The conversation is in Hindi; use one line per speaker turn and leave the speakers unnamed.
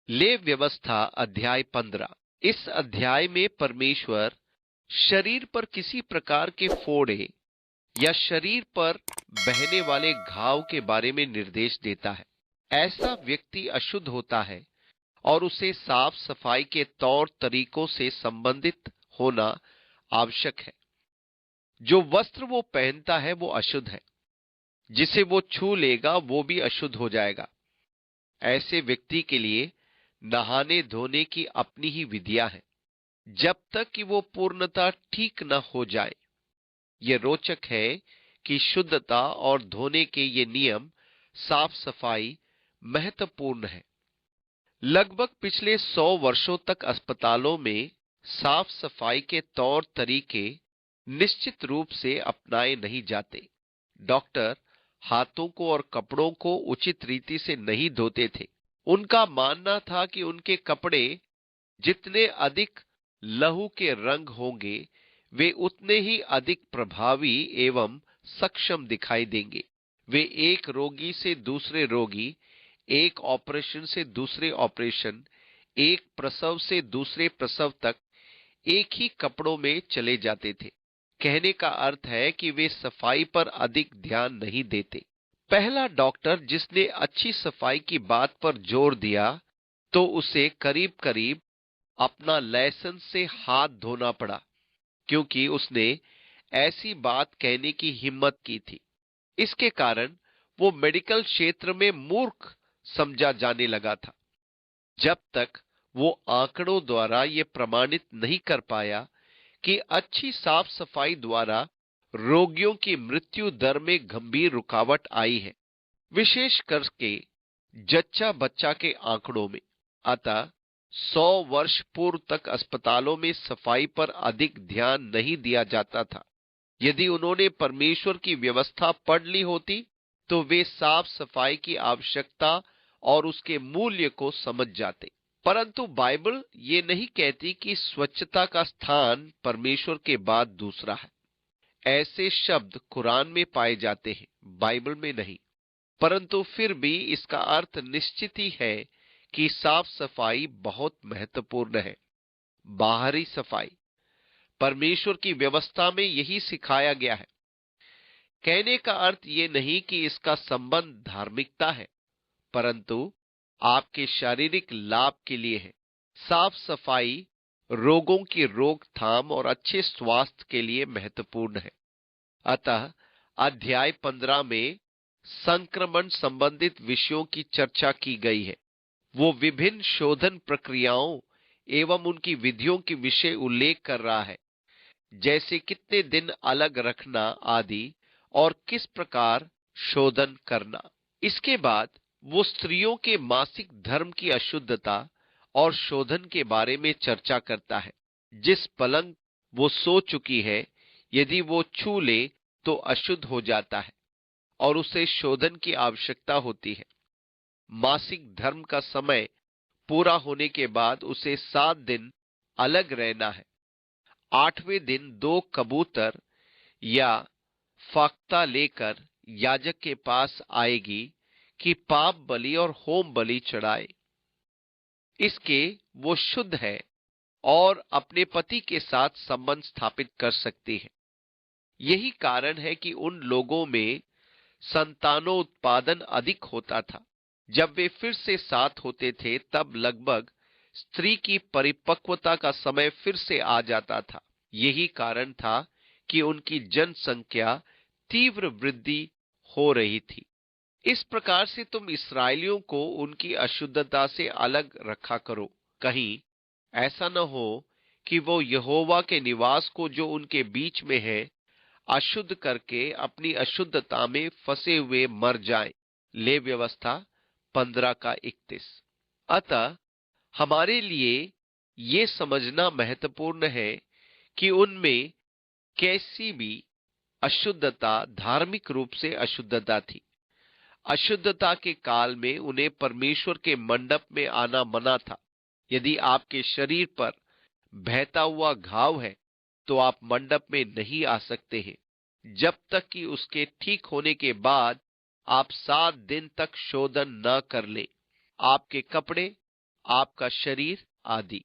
ले व्यवस्था अध्याय 15। इस अध्याय में परमेश्वर शरीर पर किसी प्रकार के फोड़े या शरीर पर बहने वाले घाव के बारे में निर्देश देता है। ऐसा व्यक्ति अशुद्ध होता है और उसे साफ सफाई के तौर तरीकों से संबंधित होना आवश्यक है। जो वस्त्र वो पहनता है वो अशुद्ध है, जिसे वो छू लेगा वो भी अशुद्ध हो जाएगा। ऐसे व्यक्ति के लिए नहाने धोने की अपनी ही विधियां हैं, जब तक कि वो पूर्णतः ठीक न हो जाए। यह रोचक है कि शुद्धता और धोने के ये नियम, साफ सफाई महत्वपूर्ण है। लगभग पिछले 100 वर्षों तक अस्पतालों में साफ सफाई के तौर तरीके निश्चित रूप से अपनाए नहीं जाते। डॉक्टर हाथों को और कपड़ों को उचित रीति से नहीं धोते थे। उनका मानना था कि उनके कपड़े जितने अधिक लहू के रंग होंगे, वे उतने ही अधिक प्रभावी एवं सक्षम दिखाई देंगे। वे एक रोगी से दूसरे रोगी, एक ऑपरेशन से दूसरे ऑपरेशन, एक प्रसव से दूसरे प्रसव तक एक ही कपड़ों में चले जाते थे। कहने का अर्थ है कि वे सफाई पर अधिक ध्यान नहीं देते। पहला डॉक्टर जिसने अच्छी सफाई की बात पर जोर दिया, तो उसे करीब करीब अपना लाइसेंस से हाथ धोना पड़ा, क्योंकि उसने ऐसी बात कहने की हिम्मत की थी। इसके कारण वो मेडिकल क्षेत्र में मूर्ख समझा जाने लगा था, जब तक वो आंकड़ों द्वारा ये प्रमाणित नहीं कर पाया कि अच्छी साफ सफाई द्वारा रोगियों की मृत्यु दर में गंभीर रुकावट आई है, विशेष करके जच्चा बच्चा के आंकड़ों में। अतः 100 वर्ष पूर्व तक अस्पतालों में सफाई पर अधिक ध्यान नहीं दिया जाता था। यदि उन्होंने परमेश्वर की व्यवस्था पढ़ ली होती, तो वे साफ सफाई की आवश्यकता और उसके मूल्य को समझ जाते। परंतु बाइबल ये नहीं कहती कि स्वच्छता का स्थान परमेश्वर के बाद दूसरा है। ऐसे शब्द कुरान में पाए जाते हैं, बाइबल में नहीं। परंतु फिर भी इसका अर्थ निश्चित ही है कि साफ सफाई बहुत महत्वपूर्ण है। बाहरी सफाई परमेश्वर की व्यवस्था में यही सिखाया गया है। कहने का अर्थ ये नहीं कि इसका संबंध धार्मिकता है, परंतु आपके शारीरिक लाभ के लिए है। साफ सफाई रोगों की रोकथाम और अच्छे स्वास्थ्य के लिए महत्वपूर्ण है। अतः अध्याय 15 में संक्रमण संबंधित विषयों की चर्चा की गई है। वो विभिन्न शोधन प्रक्रियाओं एवं उनकी विधियों के विषय उल्लेख कर रहा है, जैसे कितने दिन अलग रखना आदि, और किस प्रकार शोधन करना। इसके बाद वो स्त्रियों के मासिक धर्म की अशुद्धता और शोधन के बारे में चर्चा करता है। जिस पलंग वो सो चुकी है, यदि वो छू ले तो अशुद्ध हो जाता है और उसे शोधन की आवश्यकता होती है। मासिक धर्म का समय पूरा होने के बाद उसे 7 दिन अलग रहना है। 8वें दिन 2 कबूतर या फाख्ता लेकर याजक के पास आएगी कि पाप बलि और होम बलि चढ़ाए। इसके वो शुद्ध है और अपने पति के साथ संबंध स्थापित कर सकती है। यही कारण है कि उन लोगों में संतानोत्पादन अधिक होता था। जब वे फिर से साथ होते थे, तब लगभग स्त्री की परिपक्वता का समय फिर से आ जाता था। यही कारण था कि उनकी जनसंख्या तीव्र वृद्धि हो रही थी। इस प्रकार से तुम इस्राएलियों को उनकी अशुद्धता से अलग रखा करो, कहीं ऐसा न हो कि वो यहोवा के निवास को जो उनके बीच में है अशुद्ध करके अपनी अशुद्धता में फंसे हुए मर जाएं। ले व्यवस्था 15 का 31। अतः हमारे लिए ये समझना महत्वपूर्ण है कि उनमें कैसी भी अशुद्धता धार्मिक रूप से अशुद्धता थी। अशुद्धता के काल में उन्हें परमेश्वर के मंडप में आना मना था। यदि आपके शरीर पर बहता हुआ घाव है, तो आप मंडप में नहीं आ सकते हैं, जब तक कि उसके ठीक होने के बाद आप 7 दिन तक शोधन न कर ले। आपके कपड़े आपका शरीर आदि।